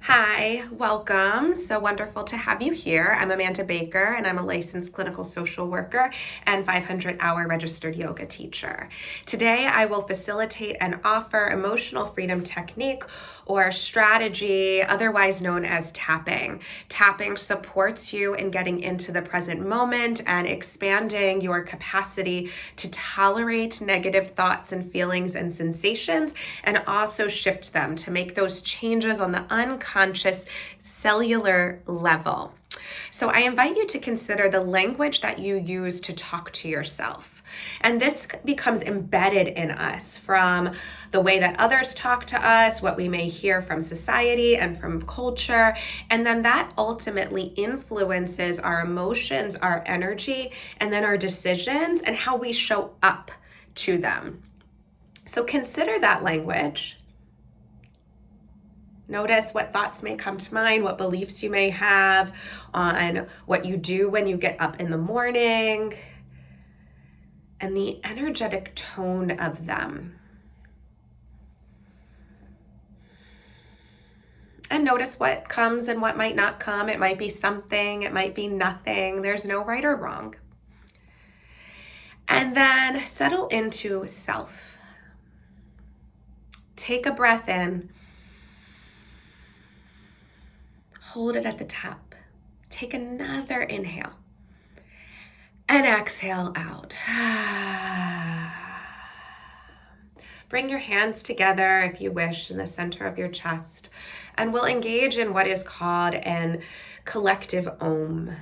Hi, welcome. So wonderful to have you here. I'm Amanda Baker, and I'm a licensed clinical social worker and 500-hour registered yoga teacher. Today, I will facilitate and offer emotional freedom technique or strategy, otherwise known as tapping. Tapping supports you in getting into the present moment and expanding your capacity to tolerate negative thoughts and feelings and sensations, and also shift them to make those changes on the unconscious cellular level. So I invite you to consider the language that you use to talk to yourself. And this becomes embedded in us from the way that others talk to us, what we may hear from society and from culture. And then that ultimately influences our emotions, our energy, and then our decisions and how we show up to them. So consider that language. Notice what thoughts may come to mind, what beliefs you may have on what you do when you get up in the morning, and the energetic tone of them. And notice what comes and what might not come. It might be something, it might be nothing. There's no right or wrong. And then settle into self. Take a breath in. Hold it at the top. Take another inhale. And exhale out. Bring your hands together if you wish in the center of your chest, and we'll engage in what is called an collective Om.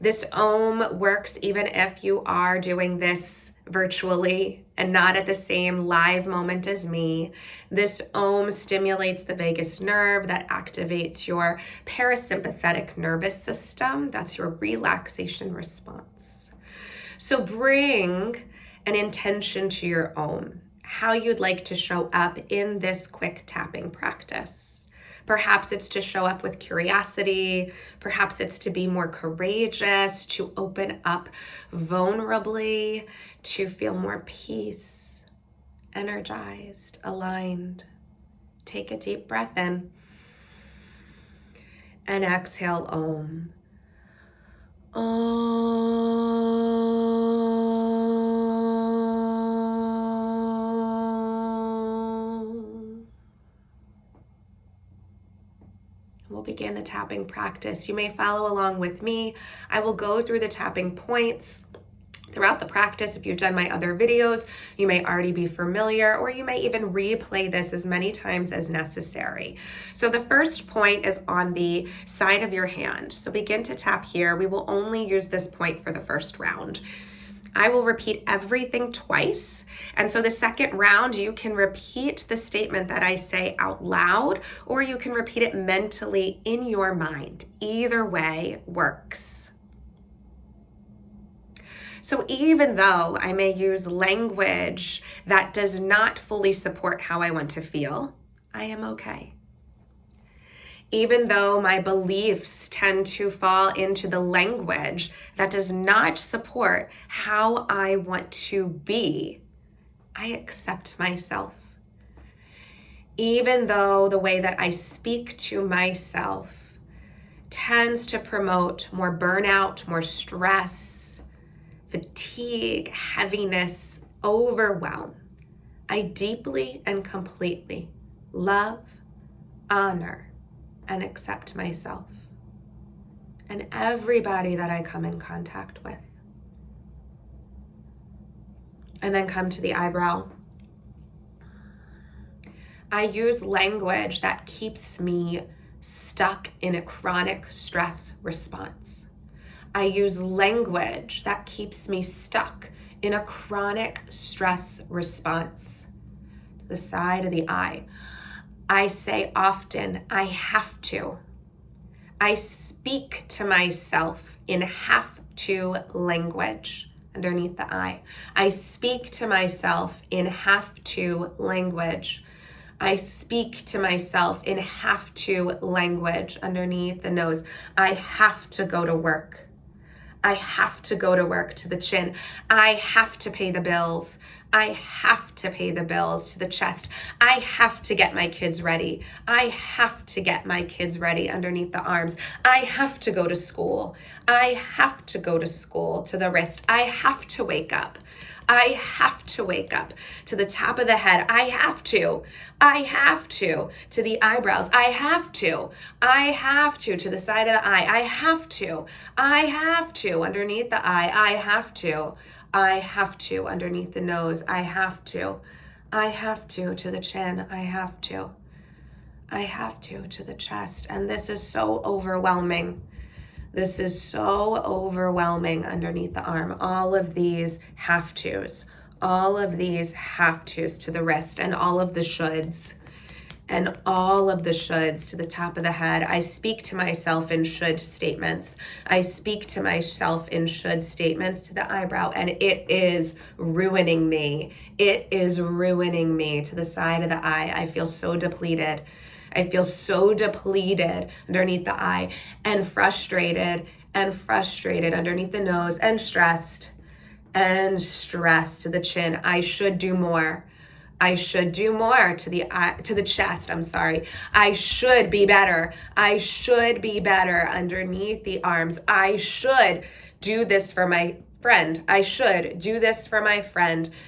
This Om works even if you are doing this virtually and not at the same live moment as me. This Om stimulates the vagus nerve that activates your parasympathetic nervous system. That's your relaxation response. So bring an intention to your Om, how you'd like to show up in this quick tapping practice. Perhaps it's to show up with curiosity. Perhaps it's to be more courageous, to open up vulnerably, to feel more peace, energized, aligned. Take a deep breath in and exhale Om. We'll begin the tapping practice. You may follow along with me. I will go through the tapping points throughout the practice. If you've done my other videos, you may already be familiar, or you may even replay this as many times as necessary. So the first point is on the side of your hand. So begin to tap here. We will only use this point for the first round. I will repeat everything twice. And so the second round, you can repeat the statement that I say out loud, or you can repeat it mentally in your mind. Either way works. So even though I may use language that does not fully support how I want to feel, I am okay. Even though my beliefs tend to fall into the language that does not support how I want to be, I accept myself. Even though the way that I speak to myself tends to promote more burnout, more stress, fatigue, heaviness, overwhelm, I deeply and completely love, honor, and accept myself and everybody that I come in contact with. And then come to the eyebrow. I use language that keeps me stuck in a chronic stress response. I use language that keeps me stuck in a chronic stress response. To the side of the eye. I say often, I have to. I speak to myself in have to language underneath the eye. I speak to myself in have to language. I speak to myself in have to language underneath the nose. I have to go to work. I have to go to work to the chin. I have to pay the bills. I have to pay the bills, to the chest. I have to get my kids ready. I have to get my kids ready, underneath the arms. I have to go to school. I have to go to school, to the wrist. I have to wake up. I have to wake up, to the top of the head. I have to the eyebrows. I have to the side of the eye. I have to, underneath the eye. I have to, underneath the nose. I have to, to the chin. I have to the chest. And this is so overwhelming. This is so overwhelming, underneath the arm. All of these have tos, to the wrist, and all of the shoulds, to the top of the head. I speak to myself in should statements. To the eyebrow, and it is ruining me. To the side of the eye. I feel so depleted. Underneath the eye, and frustrated underneath the nose, and stressed to the chin. I should do more to the eye, to the chest. I'm sorry. I should be better underneath the arms. I should do this for my friend.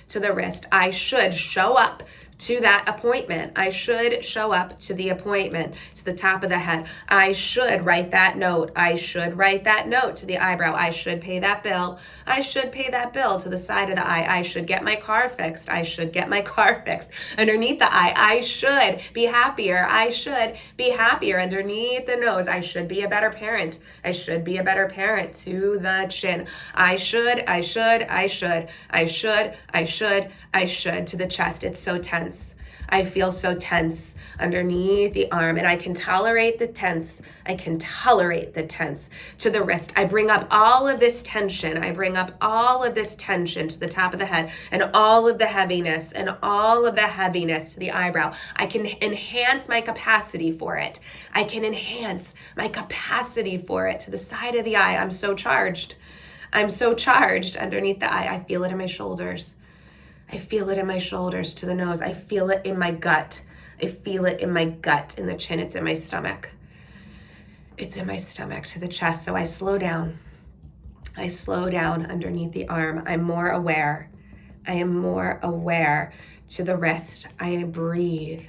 To the wrist. I should show up to that appointment. I should show up to the appointment, to the top of the head. I should write that note. To the eyebrow. I should pay that bill. To the side of the eye. I should get my car fixed. Underneath the eye. I should be happier. Underneath the nose. I should be a better parent. To the chin. I should, to the chest. It's so tense. I feel so tense underneath the arm, and I can tolerate the tense. To the wrist. I bring up all of this tension. To the top of the head, and all of the heaviness, to the eyebrow. I can enhance my capacity for it. To the side of the eye. I'm so charged underneath the eye. I feel it in my shoulders. To the nose. I feel it in my gut. In the chin. It's in my stomach. To the chest. So I slow down. Underneath the arm. I'm more aware. To the wrist. I breathe.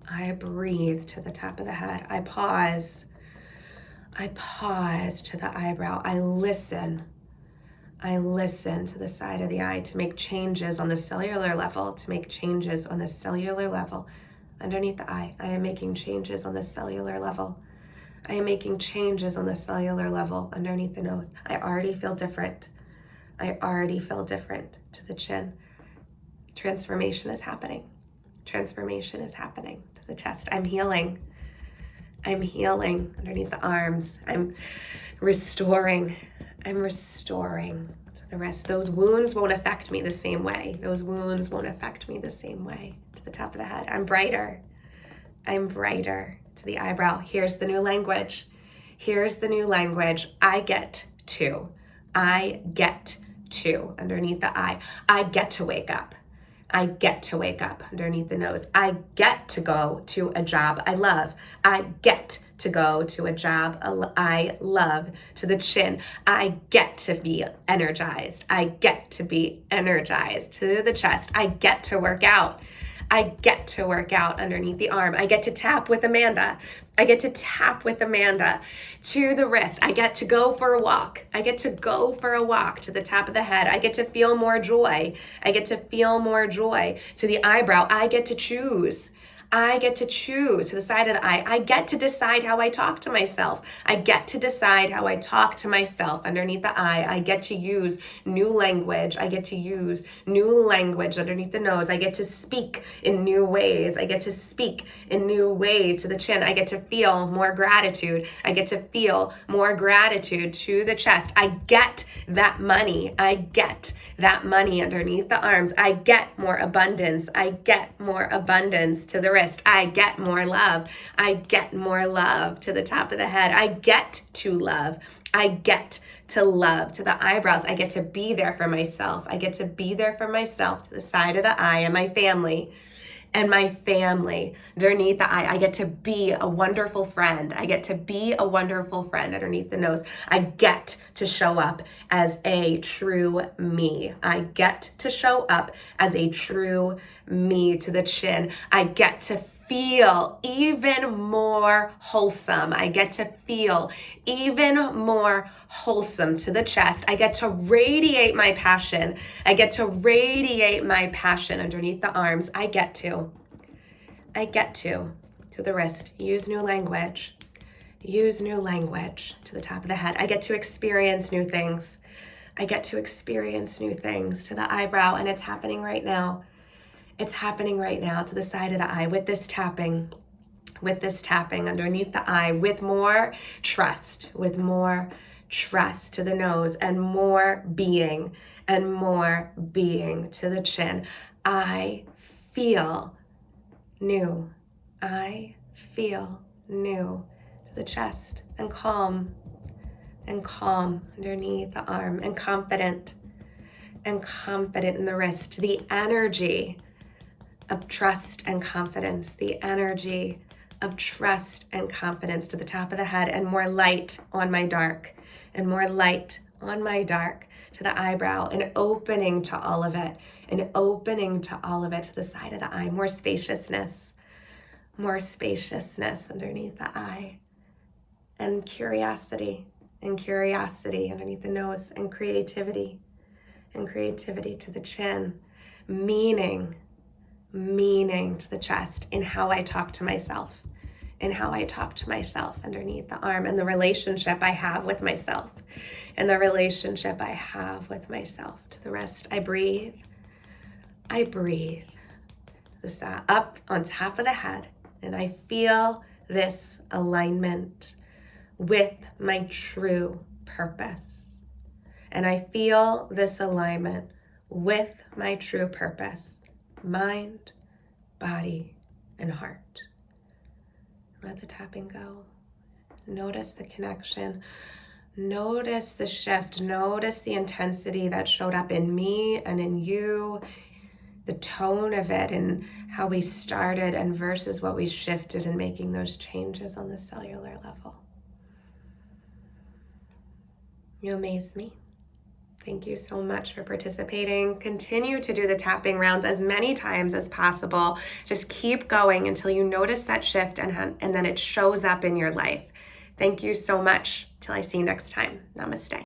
To the top of the head. I pause. To the eyebrow. I listen to the side of the eye, to make changes on the cellular level, underneath the eye. I am making changes on the cellular level. Underneath the nose. I already feel different. To the chin. Transformation is happening. To the chest. I'm healing underneath the arms. I'm restoring to the rest. Those wounds won't affect me the same way. To the top of the head. I'm brighter. To the eyebrow. Here's the new language. I get to. Underneath the eye. I get to wake up. Underneath the nose. I get to go to a job I love. I get to go to a job I love. To the chin. I get to be energized. To the chest. I get to work out. Underneath the arm. I get to tap with Amanda. To the wrist. I get to go for a walk. To the top of the head. I get to feel more joy. To the eyebrow. I get to choose. To the side of the eye. I get to decide how I talk to myself. Underneath the eye. I get to use new language. Underneath the nose. I get to speak in new ways. To the chin. I get to feel more gratitude. To the chest. I get that money. that money underneath the arms. I get more abundance. I get more abundance to the wrist. I get more love. I get more love to the top of the head. I get to love. I get to love to the eyebrows. I get to be there for myself. I get to be there for myself to the side of the eye and my family. And my family underneath the eye. I get to be a wonderful friend. I get to be a wonderful friend underneath the nose. I get to show up as a true me. I get to show up as a true me to the chin. I get to feel even more wholesome. I get to feel even more wholesome to the chest. I get to radiate my passion. I get to radiate my passion underneath the arms. I get to the wrist. Use new language. Use new language to the top of the head. I get to experience new things. I get to experience new things to the eyebrow, and it's happening right now. It's happening right now to the side of the eye with this tapping underneath the eye with more trust to the nose and more being to the chin. I feel new. I feel new to the chest and calm underneath the arm and confident in the wrist. The energy of trust and confidence, the energy of trust and confidence to the top of the head, and more light on my dark, and more light on my dark to the eyebrow, and opening to all of it, to the side of the eye, more spaciousness underneath the eye, and curiosity underneath the nose, and creativity to the chin, meaning to the chest in how I talk to myself, underneath the arm, and the relationship I have with myself, to the rest. I breathe this up on top of the head, and I feel this alignment with my true purpose. And I feel this alignment with my true purpose. Mind, body, and heart. Let the tapping go. Notice the connection. Notice the shift. Notice the intensity that showed up in me and in you, the tone of it, and how we started and versus what we shifted in making those changes on the cellular level. You amaze me. Thank you so much for participating. Continue to do the tapping rounds as many times as possible. Just keep going until you notice that shift and then it shows up in your life. Thank you so much. Till I see you next time. Namaste.